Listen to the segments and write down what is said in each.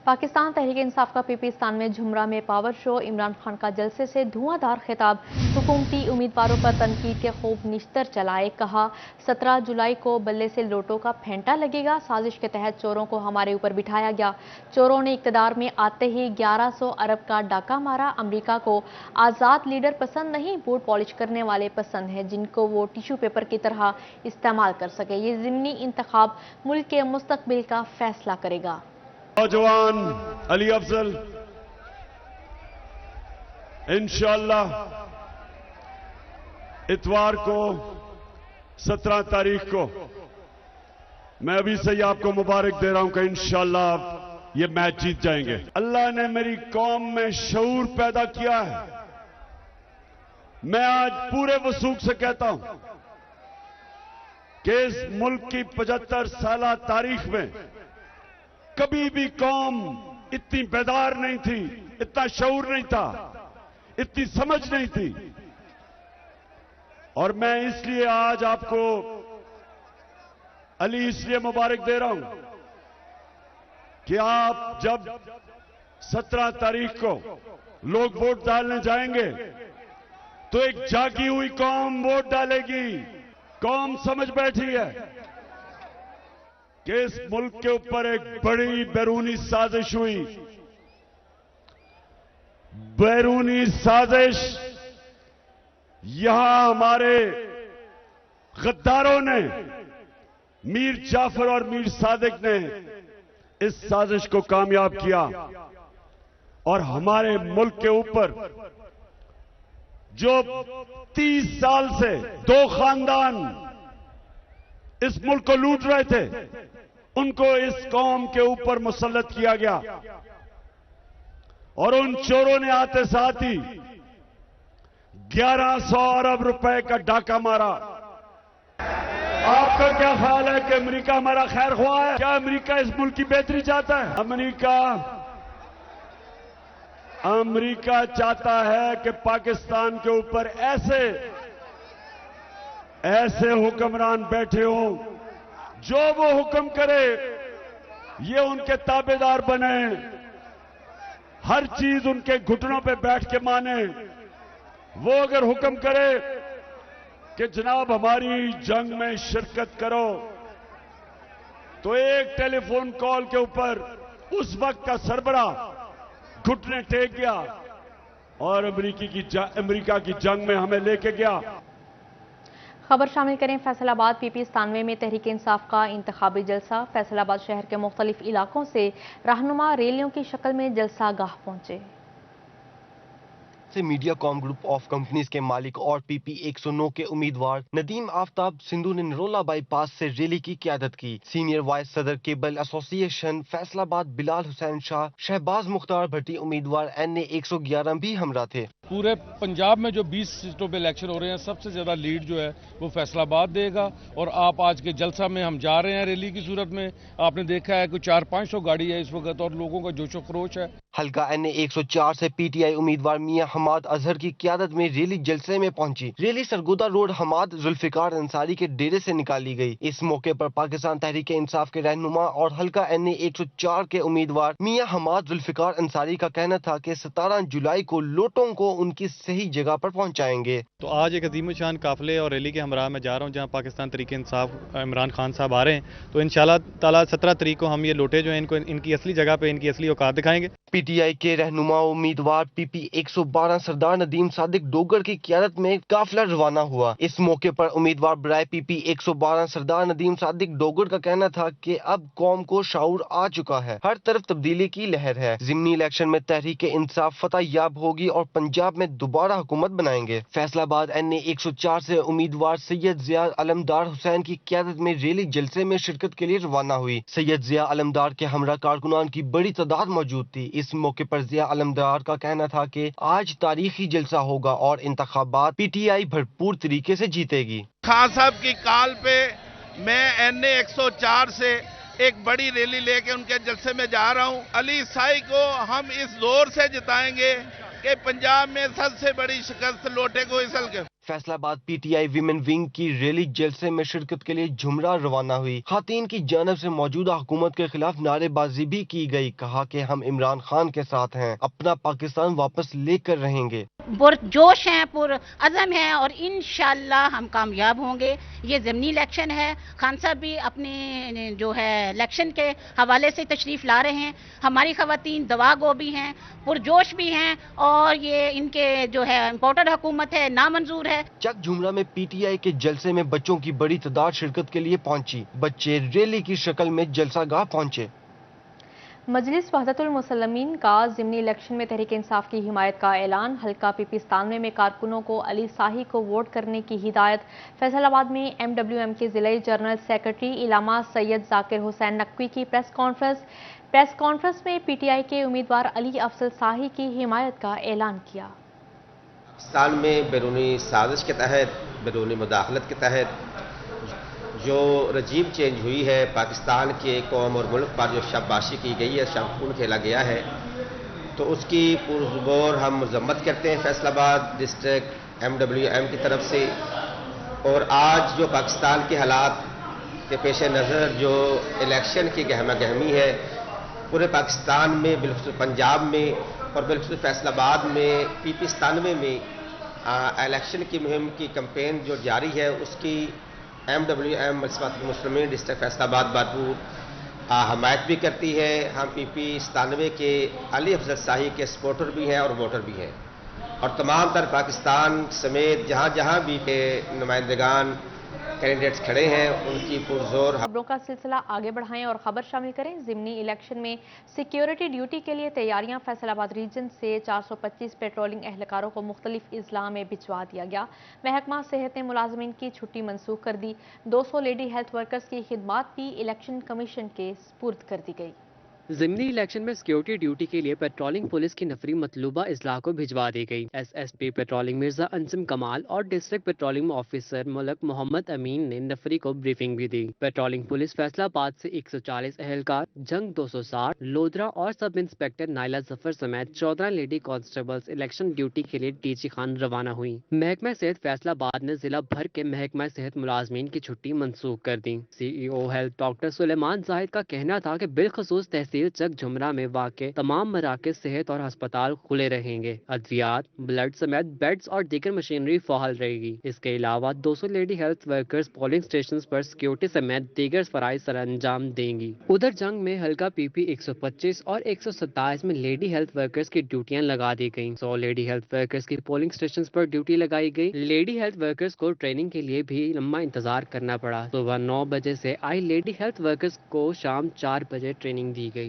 पाकिस्तान तहरीक इंसाफ का पीपीस्तान में झुमरा में पावर शो, इमरान खान का जलसे से धुआंधार खिताब, हुकूमती उम्मीदवारों पर तनकीद के खूब निश्तर चलाए, कहा 17 जुलाई को बल्ले से लोटों का फेंटा लगेगा, साजिश के तहत चोरों को हमारे ऊपर बिठाया गया, चोरों ने इक़्तिदार में आते ही 1100 अरब का डाका मारा, अमरीका को आज़ाद लीडर पसंद नहीं, बूट पॉलिश करने वाले पसंद हैं जिनको वो टिश्यू पेपर की तरह इस्तेमाल कर सके, ये ज़िमनी इंतखाब मुल्क के मुस्तकबिल का फैसला करेगा। नौजवान अली अफजल इंशाअल्लाह इतवार को 17 तारीख को मैं अभी से ही आपको मुबारक दे रहा हूं कि इंशाअल्लाह ये मैच जीत जाएंगे। अल्लाह ने मेरी कौम में शऊर पैदा किया है। मैं आज पूरे वसूख से कहता हूं कि इस मुल्क की 75 साला तारीख में कभी भी कौम इतनी बेदार नहीं थी, इतना शऊर नहीं था, इतनी समझ नहीं थी। और मैं इसलिए आज आपको अली इसलिए मुबारक दे रहा हूं कि आप जब 17 तारीख को लोग वोट डालने जाएंगे तो एक जागी हुई कौम वोट डालेगी। कौम समझ बैठी है कि इस मुल्क के ऊपर एक बड़ी बैरूनी साजिश हुई। बैरूनी साजिश यहां हमारे गद्दारों ने, मीर जाफर और मीर सादिक ने इस साजिश को कामयाब किया और हमारे मुल्क के ऊपर जो 30 साल से 2 खानदान इस मुल्क को लूट रहे थे, उनको इस कौम के ऊपर मुसल्लत किया गया और उन चोरों ने आते साथ ही 1100 अरब रुपए का डाका मारा। आपका क्या ख्याल है कि अमेरिका हमारा खैर ख्वाह है? क्या अमेरिका इस मुल्क की बेहतरी चाहता है? अमेरिका चाहता है कि पाकिस्तान के ऊपर ऐसे हुक्मरान बैठे हों जो वो हुक्म करे ये उनके ताबेदार बने, हर चीज उनके घुटनों पे बैठ के माने। वो अगर हुक्म करे कि जनाब हमारी जंग में शिरकत करो तो एक टेलीफोन कॉल के ऊपर उस वक्त का सरबराह घुटने टेक गया और अमेरिका की जंग में हमें लेके गया। खबर शामिल करें फैसलाबाद पीपीस्तानवे में तहरीक इंसाफ का इंतखाबी जलसा। फैसलाबाद शहर के मुख्तलिफ इलाकों से रहनुमा रैलियों की शक्ल में जलसा गाह पहुंचे। से media com group of companies के मालिक और पीपी 109 के उम्मीदवार नदीम आफ्ताब सिंधु ने नरोला बाईपास से रैली की क़यादत की। सीनियर वाइस सदर केबल एसोसिएशन फैसलाबाद बिलाल हुसैन शाह, शहबाज मुख्तार भट्टी उम्मीदवार NA 111 भी हमरा थे। पूरे पंजाब में जो 20 सीटों पे इलेक्शन हो रहे हैं, सबसे ज्यादा लीड जो है वो फैसलाबाद देगा। और आप आज के जलसा में हम जा रहे हैं रैली की सूरत में। आपने देखा है कि 400-500 गाड़ी है इस वक्त और लोगों का जोशो खरोश है। हल्का NA 104 से PTI उम्मीदवार मियां हमाद अजहर की क़यादत में रैली जलसे में पहुंची। रैली सरगोदा रोड हमाद जुल्फिकार अंसारी के डेरे से निकाली गई। इस मौके पर पाकिस्तान तहरीक इंसाफ के रहनुमा और हल्का NA 104 के उम्मीदवार मियां हमाद जुल्फिकार अंसारी का कहना था कि 17 जुलाई को लोटों को उनकी सही जगह पर पहुंचाएंगे। तो आज एक अजीम शान काफिले और रैली के हमरा में जा रहा हूं जहां पाकिस्तान तहरीक इंसाफ इमरान खान साहब आ रहे हैं। तो इंशाल्लाह ताला 17 तारीख को हम ये लोटे जो है इनको इनकी असली जगह पे इनकी असली औकात दिखाएंगे। PTI के रहनुमा उम्मीदवार PP 112 सरदार नदीम सादिक डोगर की क़यादत में काफिला रवाना हुआ। इस मौके पर उम्मीदवार बराए PP 112 सरदार नदीम सादिक डोगर का कहना था कि अब कौम को शऊर आ चुका है, हर तरफ तब्दीली की लहर है। ज़िमनी इलेक्शन में तहरीक इंसाफ फतह याब होगी और पंजाब में दोबारा हुकूमत बनाएंगे। फैसलाबाद NA 104 से उम्मीदवार सैयद जिया अलमदार हुसैन की क़यादत में रैली जलसे में शिरकत के लिए रवाना हुई। सैयद जिया अलमदार के हमरा कारकुनान की बड़ी तादाद मौजूद थी। इस मौके पर जिया अलमदार का कहना था कि आज तारीखी जलसा होगा और इंतखाबात PTI भरपूर तरीके से जीतेगी। खान साहब की कॉल पे मैं NA 104 से एक बड़ी रैली लेके उनके जलसे में जा रहा हूं। अली साई को हम इस जोर से जिताएंगे कि पंजाब में सबसे बड़ी शिकस्त लोटे को इसल के फैसलाबाद पीटीआई विमेन विंग की रैली जलसे में शिरकत के लिए झुमरा रवाना हुई। खातून की जानब से मौजूदा हुकूमत के खिलाफ नारेबाजी भी की गई। कहा कि हम इमरान खान के साथ हैं, अपना पाकिस्तान वापस लेकर रहेंगे। पुरजोश हैं, पुरअज़म हैं और इंशाअल्लाह हम कामयाब होंगे। ये ज़मीनी इलेक्शन है, खान साहब भी अपने जो है इलेक्शन के हवाले से तशरीफ़ ला रहे हैं। हमारी ख़वातीन दवागो भी हैं, पुरजोश भी हैं और ये इनके जो है इम्पोर्टेड हुकूमत है नामंजूर है। चक झुमरा में पीटीआई के जलसे में बच्चों की बड़ी तादाद शिरकत के लिए पहुंची। बच्चे रैली की शक्ल में जलसागाह पहुंचे। मजलिस वहदतुल मुसल्लिमीन का ज़िमनी इलेक्शन में तहरीक इंसाफ की हिमायत का ऐलान। हल्का पीपीस्तान में कारकुनों को अली शाही को वोट करने की हिदायत। फैसलाबाद में MWM के ज़िले जनरल सेक्रेटरी इलामा सैयद जाकिर हुसैन नकवी की प्रेस कॉन्फ्रेंस में पीटीआई के उम्मीदवार अली अफजल शाही की हिमायत का ऐलान किया। पाकिस्तान में बैरूनी साजिश के तहत, बैरूनी मुदाखलत के तहत जो रजीम चेंज हुई है, पाकिस्तान के कौम और मुल्क पर जो शाबाशी की गई है, शमखून खेला गया है, तो उसकी पुरज़ोर हम मज़म्मत करते हैं फैसलाबाद डिस्ट्रिक्ट MWM की तरफ से। और आज जो पाकिस्तान के हालात के पेश नज़र जो इलेक्शन की गहमा गहमी है पूरे पाकिस्तान में, बिलखुसूस पंजाब में और बिलखुसूस फैसलाबाद में, PP97 में इलेक्शन की मुहिम की कैंपेन जो जारी है, उसकी MWM मुस्लिमीन डिस्ट्रिक्ट फैसलाबाद भरपूर हमायत भी करती है। हम PP97 के अली अफजल शाही के सपोर्टर भी हैं और वोटर भी हैं और तमाम तर पाकिस्तान समेत जहाँ जहाँ भी के नुमाइंदगान कैंडिडेट्स खड़े हैं उनकी पुरजोर। खबरों का सिलसिला आगे बढ़ाएं और खबर शामिल करें। ज़िमनी इलेक्शन में सिक्योरिटी ड्यूटी के लिए तैयारियां। फैसलाबाद रीजन से 425 पेट्रोलिंग एहलकारों को मुख्तलिफ अजला में भिजवा दिया गया। महकमा सेहत ने मुलाजमीन की छुट्टी मनसूख कर दी। 200 लेडी हेल्थ वर्कर्स की खिदमात भी इलेक्शन कमीशन के सुपुर्द कर दी गई। ज़िमनी इलेक्शन में सिक्योरिटी ड्यूटी के लिए पेट्रोलिंग पुलिस की नफरी मतलूबा अजला को भिजवा दी गई। SSP पेट्रोलिंग मिर्जा अंसम कमाल और district patrolling officer Malak Mohammad Amin ने नफरी को ब्रीफिंग भी दी। पेट्रोलिंग पुलिस फैसलाबाद से 140 एहलकार, जंग 260, लोधरा और सब इंस्पेक्टर नाइला जफर समेत 14 लेडी कांस्टेबल्स इलेक्शन ड्यूटी के लिए DG खान रवाना हुई। महकमा सेहत फैसलाबाद ने जिला भर के महकमा सेहत मुलाजमीन की छुट्टी मनसूख कर दी। CEO health doctor Suleman Zahid का कहना था कि बिलखसूस तहसील चक झुमरा में वाक़े तमाम मराकज़ सेहत और अस्पताल खुले रहेंगे। अद्वियात, ब्लड समेत बेड्स और दीगर मशीनरी फाल रहेगी। इसके अलावा 200 lady health workers polling station पर सिक्योरिटी समेत दीगर फराइज सर अंजाम देंगी। उधर जंग में हल्का PP 125 और 127 में लेडी हेल्थ वर्कर्स की ड्यूटियां लगा दी गयी। 100 लेडी हेल्थ वर्कर्स की पोलिंग स्टेशन पर ड्यूटी लगाई गई। लेडी हेल्थ वर्कर्स को ट्रेनिंग के लिए भी लंबा इंतजार करना पड़ा। सुबह 9 बजे से आई लेडी हेल्थ वर्कर्स को शाम 4 बजे ट्रेनिंग दी गई।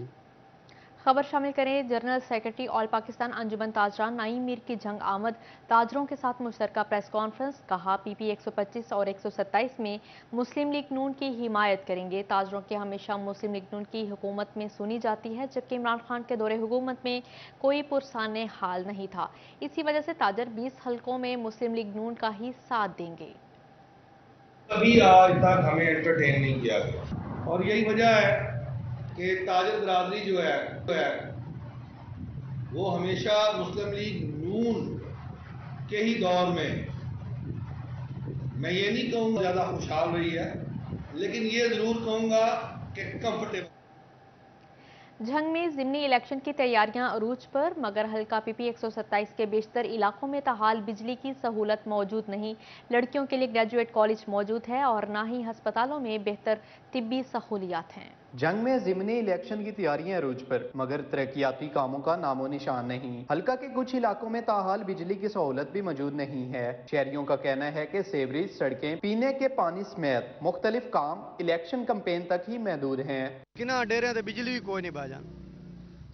खबर शामिल करें। जनरल सेक्रेटरी ऑल पाकिस्तान अंजुमन ताजरान नईम मीर की जंग आमद। ताजरों के साथ मुश्तरका प्रेस कॉन्फ्रेंस। कहा PP 125 और 127 में मुस्लिम लीग नून की हिमायत करेंगे। ताजरों की हमेशा मुस्लिम लीग नून की हुकूमत में सुनी जाती है, जबकि इमरान खान के दौरे हुकूमत में कोई पुरसाने हाल नहीं था। इसी वजह से ताजर 20 हल्कों में मुस्लिम लीग नून का ही साथ देंगे। अभी आज तक हमें एंटरटेन नहीं किया गया और यही वजह है कि ताजर बरादरी जो है वो हमेशा मुस्लिम लीग नून के ही दौर में, मैं ये नहीं कहूँगा ज़्यादा खुशहाल रही है, लेकिन ये ज़रूर कहूँगा कि कंफर्टेबल। जंग में ज़िमनी इलेक्शन की तैयारियां अरूज पर, मगर हल्का PP 127 के बेशतर इलाकों में ताहाल बिजली की सहूलत मौजूद नहीं। लड़कियों के लिए ग्रेजुएट कॉलेज मौजूद है और ना ही अस्पतालों में बेहतर तिब्बी सहूलियात हैं। जंग में ज़िमनी इलेक्शन की तैयारियां अरूज पर, मगर तरक्याती कामों का नामो निशान नहीं। हल्का के कुछ इलाकों में ताहाल बिजली की सहूलत भी मौजूद नहीं है। शहरियों का कहना है कि सेवरेज, सड़कें, पीने के पानी समेत मुख्तलिफ काम इलेक्शन कैंपेन तक ही महदूद हैं। किना डेरे ते बिजली भी कोई नहीं बाजान,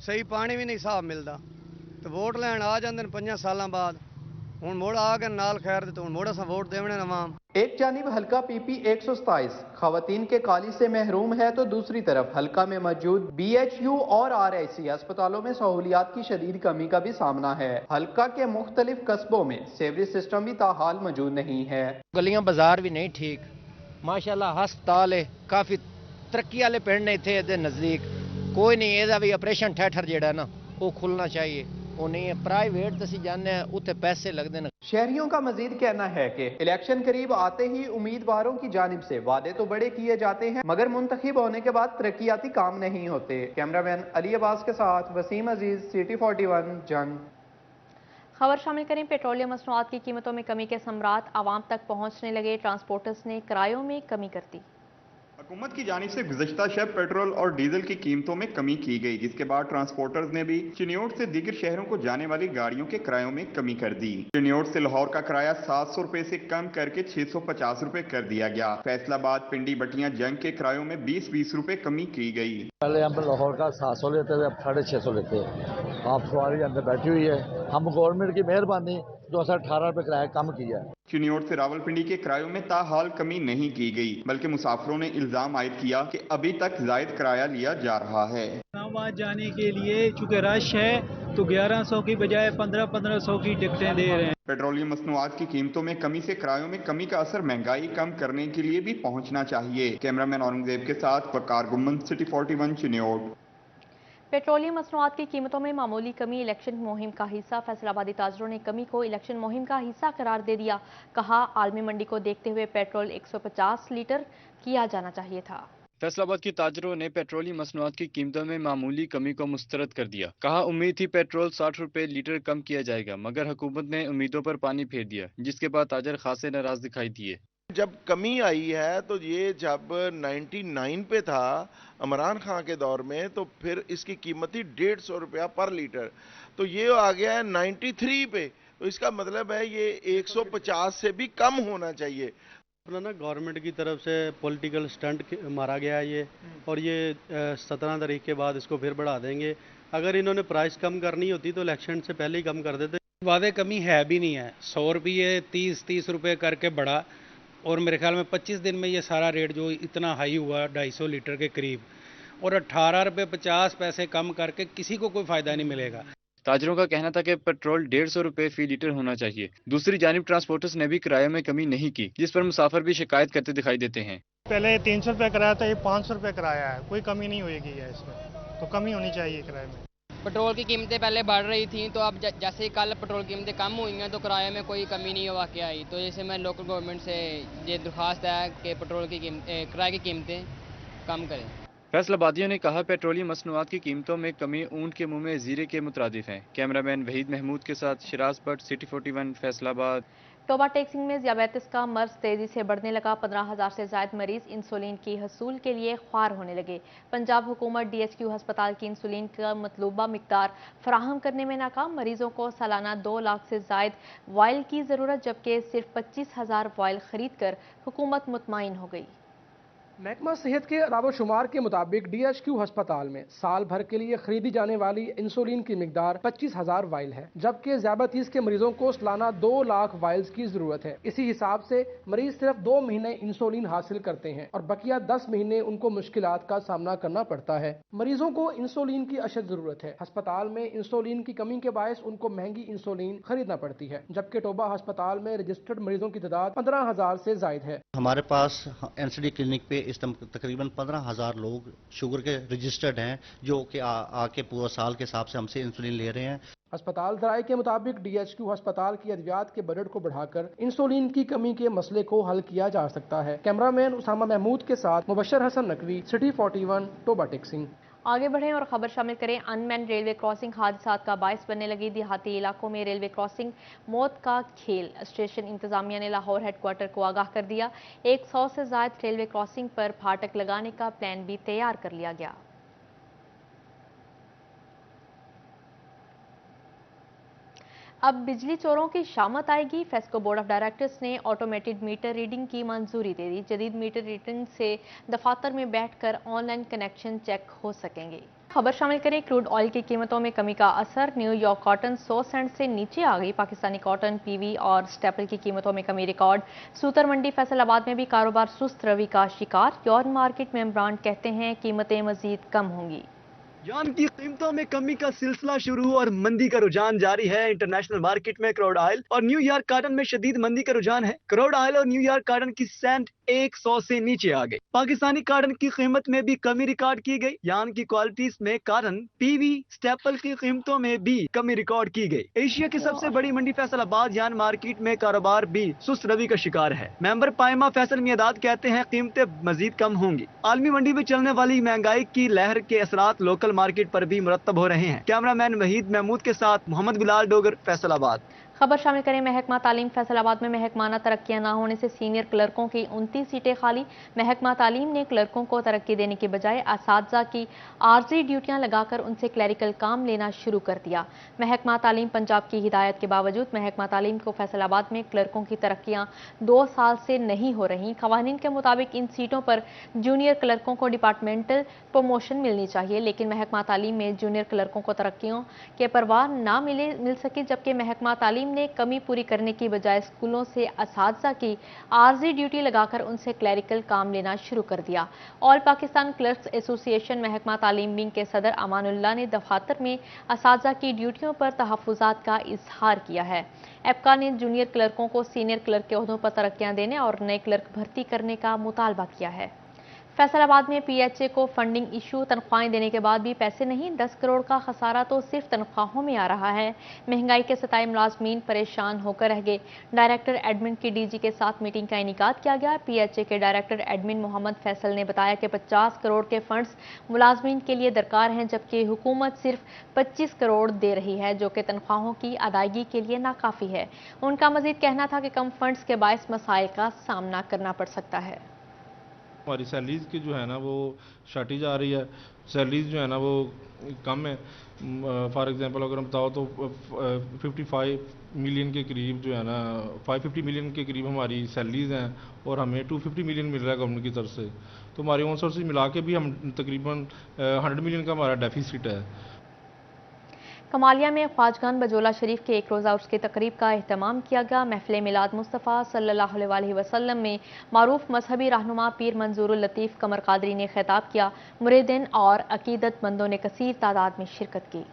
सही पानी भी नहीं साफ मिलता, तो वोट लैन आ जाते 5 साल बाद, हुण मोड़ आ गए नाल खैर तो हुण मोड़ असां वोट देवने नवाम। एक जानिब हल्का PP 127 खवातीन के काली से महरूम है, तो दूसरी तरफ हल्का में मौजूद BHU और RIC अस्पतालों में सहूलियात की शदीद कमी का भी सामना है। हल्का के मुख्तलिफ कस्बों में सेवरेज सिस्टम भी ताहाल मौजूद नहीं है। गलियां बाजार भी नहीं ठीक, माशाल्लाह हस्पताल है, काफी तरक्की वाले पिंड ने इतने नजदीक कोई नहीं। एदा भी ऑपरेशन थिएटर जेड़ा ना वो खुलना चाहिए, वो नहीं है। प्राइवेट तो असीं जाने उत्थे पैसे लगते हैं। शहरियों का मजीद कहना है कि इलेक्शन करीब आते ही उम्मीदवारों की जानिब से वादे तो बड़े किए जाते हैं मगर मुंतखब होने के बाद तरक्याती काम नहीं होते। कैमरामैन अली अब्बास के साथ वसीम अजीज, सिटी 41 जंग। खबर शामिल करें। पेट्रोलियम मसनूआत की कीमतों में कमी के समरात आवाम तक पहुंचने लगे। ट्रांसपोर्टर्स ने किरायों में कमी कर दी। हुकूमत की जानिब से गुज़श्ता शब पेट्रोल और डीजल की कीमतों में कमी की गई, जिसके बाद ट्रांसपोर्टर्स ने भी चिन्योट से दीगर शहरों को जाने वाली गाड़ियों के किरायों में कमी कर दी। चिन्योट से लाहौर का किराया 700 रुपए से कम करके 650 रुपए कर दिया गया। फैसलाबाद, पिंडी, बटियां, जंग के किरायों में 20-20 रुपए कमी की गई। पहले हम लाहौर का 700 लेते थे, अब 650 लेते हैं। आप सवारी अंदर बैठी हुई है, हम गवर्नमेंट की मेहरबानी जो 18 रुपए किराया कम किया है। चिन्योट से रावलपिंडी के किरायों में ताहाल कमी नहीं की गई, बल्कि मुसाफिरों ने इल्जाम आयद किया कि अभी तक जायद किराया लिया जा रहा है। इस्लामाबाद जाने के लिए चूंकि रश है तो 1100 की बजाय 1500 की टिकटें दे रहे हैं। पेट्रोलियम मसनूआत की कीमतों में कमी से किरायों में कमी का असर महंगाई कम करने के लिए भी पहुंचना चाहिए। कैमरामैन औरंगजेब के साथ वकार गुम्मन, सिटी 41 चिन्योट। पेट्रोलियम मसनूआत की कीमतों में मामूली कमी इलेक्शन मुहिम का हिस्सा। फैसलाबादी ताजरों ने कमी को इलेक्शन मुहिम का हिस्सा करार दे दिया। कहा, आलमी मंडी को देखते हुए पेट्रोल 150 लीटर किया जाना चाहिए था। फैसलाबाद की ताजरों ने पेट्रोलियम मसनूआत की कीमतों में मामूली कमी को मुस्तरद कर दिया। कहा, उम्मीद थी पेट्रोल 60 रुपए लीटर कम किया जाएगा, मगर हुकूमत ने उम्मीदों पर पानी फेर दिया, जिसके बाद ताजर खासे नाराज दिखाई दिए। जब कमी आई है तो ये जब 99 पे था इमरान खान के दौर में, तो फिर इसकी कीमत थी 150 रुपया पर लीटर, तो ये आ गया है 93 पे। तो इसका मतलब है ये 150 से भी कम होना चाहिए। ना गवर्नमेंट की तरफ से पॉलिटिकल स्टंट मारा गया है ये, और ये 17 तारीख के बाद इसको फिर बढ़ा देंगे। अगर इन्होंने प्राइस कम करनी होती तो इलेक्शन से पहले ही कम कर देते। वादे कमी है भी नहीं है, 100 रुपये 30 रुपये करके बढ़ा, और मेरे ख्याल में 25 दिन में ये सारा रेट जो इतना हाई हुआ 250 लीटर के करीब, और 18 रुपये 50 पैसे कम करके किसी को कोई फायदा नहीं मिलेगा। ताजरों का कहना था कि पेट्रोल 150 रुपए फी लीटर होना चाहिए। दूसरी जानिब ट्रांसपोर्टर्स ने भी किराए में कमी नहीं की, जिस पर मुसाफिर भी शिकायत करते दिखाई देते हैं। पहले 300 रुपये किराया था, ये 500 रुपये किराया है, कोई कमी नहीं होगी है इसमें, तो कमी होनी चाहिए किराए में। पेट्रोल की कीमतें पहले बढ़ रही थी, तो अब जैसे ही कल पेट्रोल कीमतें कम हुई हैं तो किराए में कोई कमी नहीं हुआ के आई। तो जैसे मैं लोकल गवर्नमेंट से ये दरख्वास्त है कि पेट्रोल की किराए की कीमतें कम करें। फैसलाबादियों ने कहा, पेट्रोलियम मसनूआत की कीमतों में कमी ऊंट के मुंह में जीरे के मुतरादिफ है। कैमरामैन वहीद महमूद के साथ शिराज भट्ट, सिटी 41 फैसलाबाद। टोबा टेक्सिंग में ज़ियाबैतिस का मर्ज तेजी से बढ़ने लगा। 15,000 से ज़ायद मरीज इंसुलिन की हसूल के लिए ख्वार होने लगे। पंजाब हुकूमत DHQ हस्पताल की इंसुलिन का मतलूबा मिकदार फराहम करने में नाकाम। मरीजों को सालाना 2 लाख से ज़ायद वायल की ज़रूरत, जबकि सिर्फ 25,000 वायल खरीद कर हुकूमत मुतमईन हो गई। महकमा सेहत के अलावा शुमार के मुताबिक DHQ हस्पताल में साल भर के लिए खरीदी जाने वाली इंसुलिन की मिकदार 25,000 वाइल है, जबकि ज़ियाबतीस के मरीजों को सालाना 2 लाख वाइल्स की जरूरत है। इसी हिसाब से मरीज सिर्फ 2 महीने इंसुलिन हासिल करते हैं और बकिया 10 महीने उनको मुश्किलात का सामना करना पड़ता है। मरीजों को इंसुलिन की अशद जरूरत है। अस्पताल में इंसुलिन की कमी के बायस उनको महंगी इंसुलिन खरीदना पड़ती है, जबकि टोबा अस्पताल में रजिस्टर्ड मरीजों की तादाद 15,000 से जायद है। हमारे पास NCD क्लिनिक पे इस तकरीबन 15,000 लोग शुगर के रजिस्टर्ड हैं, जो कि आके पूरा साल के हिसाब से हमसे इंसुलिन ले रहे हैं। अस्पताल ज़राए के मुताबिक DHQ अस्पताल की अद्वियात के बजट को बढ़ाकर इंसुलिन की कमी के मसले को हल किया जा सकता है। कैमरामैन उसामा महमूद के साथ मुबशर हसन नकवी, सिटी 41 टोबा टेक्सिंग। आगे बढ़ें और खबर शामिल करें। अनमैन रेलवे क्रॉसिंग हादसात का बायस बनने लगी। देहाती इलाकों में रेलवे क्रॉसिंग मौत का खेल। स्टेशन इंतजामिया ने लाहौर हेडक्वार्टर को आगाह कर दिया। 100 से ज्यादा रेलवे क्रॉसिंग पर फाटक लगाने का प्लान भी तैयार कर लिया गया। अब बिजली चोरों की शामत आएगी। फेस्को बोर्ड ऑफ डायरेक्टर्स ने ऑटोमेटेड मीटर रीडिंग की मंजूरी दे दी। जदीद मीटर रीडिंग से दफातर में बैठकर ऑनलाइन कनेक्शन चेक हो सकेंगे। खबर शामिल करें। क्रूड ऑयल की कीमतों में कमी का असर। न्यूयॉर्क कॉटन 100 सेंट से नीचे आ गई। Pakistani cotton, PV or staple की कीमतों में कमी रिकॉर्ड। सूतर मंडी फैसलाबाद में भी कारोबार सुस्त रवि का शिकार। यॉर्न मार्केट में इमरान कहते हैं कीमतें मजीद कम होंगी। यार्न की कीमतों में कमी का सिलसिला शुरू और मंदी का रुझान जारी है। इंटरनेशनल मार्केट में क्रूड ऑयल और न्यूयॉर्क कॉटन में शदीद मंदी का रुझान है। क्रूड ऑयल और न्यूयॉर्क कॉटन की सेंट 100 से नीचे आ गई। पाकिस्तानी कॉटन की कीमत में भी कमी रिकॉर्ड की गई। यार्न की क्वालिटीज में कॉटन, पीवी, स्टेपल की कीमतों में भी कमी रिकॉर्ड की गई। एशिया की सबसे बड़ी मंडी फैसलाबाद यार्न मार्केट में कारोबार भी सुस्त रवि का शिकार है। मेंबर पायमा फैसल मियादाद कहते हैं कीमतें मजीद कम होंगी। आलमी मंडी में चलने वाली महंगाई की लहर के असरात लोकल मार्केट पर भी मुरतब हो रहे हैं। कैमरामैन वहीद महमूद के साथ मोहम्मद बिलाल डोगर, फैसलाबाद। खबर शामिल करें महकमा तालीम फैसलाबाद में महकमाना तरक्कियां ना होने से सीनियर क्लर्कों की 29 सीटें खाली। महकमा तालीम ने क्लर्कों को तरक्की देने के बजाय असातिज़ा की आर्जी ड्यूटियां लगाकर उनसे क्लैरिकल काम लेना शुरू कर दिया। महकमा तालीम पंजाब की हिदायत के बावजूद महकमा तालीम को फैसलाबाद में क्लर्कों की तरक्कियां 2 साल से नहीं हो रही। क़वानीन के मुताबिक इन सीटों पर जूनियर क्लर्कों को डिपार्टमेंटल प्रमोशन मिलनी चाहिए, लेकिन महकमा तालीम में जूनियर क्लर्कों को तरक्कियों के परवाह ना मिल सकी, जबकि महकमा तालीम ने कमी पूरी करने की बजाय स्कूलों से असातिज़ा की आर्जी ड्यूटी लगाकर उनसे क्लैरिकल काम लेना शुरू कर दिया। ऑल पाकिस्तान क्लर्क्स एसोसिएशन महकमा तालीम विंग के सदर अमानुल्लाह ने दफातर में असातिज़ा की ड्यूटियों पर तहफ़्फ़ुज़ात का इजहार किया है। एप्का ने जूनियर क्लर्कों को सीनियर क्लर्क के ओहदों पर तरक्कियां देने और नए क्लर्क भर्ती करने का मुतालबा किया है। फैसलाबाद में पीएचए को फंडिंग इशू, तनख्वाहें देने के बाद भी पैसे नहीं, 10 करोड़ का खसारा तो सिर्फ तनख्वाहों में आ रहा है। महंगाई के सताए मुलाजमीन परेशान होकर रह गए। डायरेक्टर एडमिन की डीजी के साथ मीटिंग का इनेकाद किया गया। पीएचए के डायरेक्टर एडमिन मोहम्मद फैसल ने बताया कि 50 करोड़ के फंड्स मुलाजमीन के लिए दरकार हैं, जबकि हुकूमत सिर्फ 25 करोड़ दे रही है, जो कि तनख्वाहों की अदायगी के लिए नाकाफी है। उनका मजीद कहना था कि कम फंड्स के बायस मसाइल का सामना करना पड़ सकता है। हमारी सैलरीज की जो है ना वो शार्टी जा रही है, सैलरीज जो है ना वो कम है। फॉर एग्जांपल अगर हम बताओ तो 55 मिलियन के करीब जो है ना 550 मिलियन के करीब हमारी सैलरीज हैं और हमें 250 मिलियन मिल रहा है गवर्नमेंट की तरफ से। तो हमारी ऑन सोर्सेज मिला के भी हम तकरीबन 100 मिलियन का हमारा डेफिसिट है। कमालिया में ख्वाजगान बजोला शरीफ के 1 रोज़ा उर्स की तकरीब का एहतमाम किया गया। महफिल मिलाद मुस्तफ़ा सल्लल्लाहु अलैहि वसल्लम में मारूफ मजहबी रहनुमा पीर मंजूरुल लतीफ़ कमर कादरी ने खिताब किया। मुरीदीन और अकीदतमंदों ने कसीर तादाद में शिरकत की।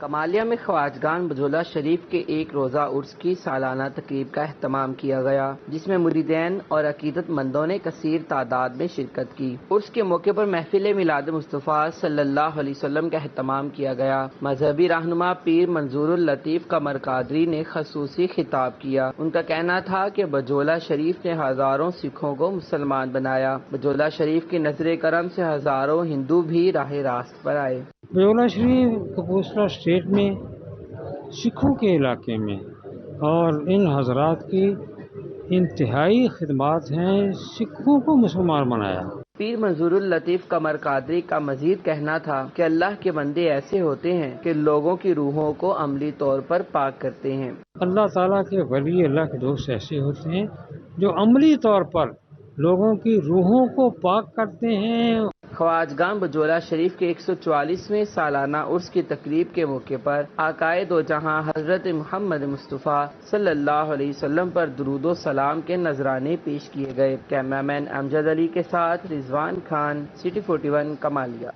कमालिया में ख्वाजगान बजोला शरीफ के 1 रोज़ा उर्स की सालाना तकरीब का एहतमाम किया गया, जिसमें मुरीदैन और अकीदतमंदों ने कसीर तादाद में शिरकत की। उर्स के मौके पर महफिल मिलाद मुस्तफ़ा सल्लल्लाहु अलैहि वसल्लम का एहतमाम किया गया। मजहबी रहनुमा पीर मंजूरुल लतीफ़ कमर कादरी ने खसूसी खिताब किया। उनका कहना था कि बजोला शरीफ ने हजारों सिखों को मुसलमान बनाया। बजोला शरीफ के नजर करम से हजारों हिंदू भी राह रास्त पर आए। बजोला शरीफ कपूरथला स्टेट में सिखों के इलाके में और इन हजरात की इंतहाई खिदमत हैं, सिखों को मुसलमान बनाया। पीर मंजूरुल लतीफ़ कमर कादरी का मजीद कहना था कि अल्लाह के बंदे ऐसे होते हैं कि लोगों की रूहों को अमली तौर पर पाक करते हैं। अल्लाह ताला के वली, अल्लाह के दोस्त ऐसे होते हैं जो अमली तौर पर लोगों की रूहों को पाक करते हैं। ख्वाजगान बजोला शरीफ के 144वें सालाना उर्स की तकरीब के मौके पर आकाए दो जहां हजरत मोहम्मद मुस्तफ़ा सल्लल्लाहु अलैहि वसल्लम पर दुरूदो सलाम के नजराने पेश किए गए। कैमरामैन अमजद अली के साथ रिजवान खान, सिटी 41 कमालिया।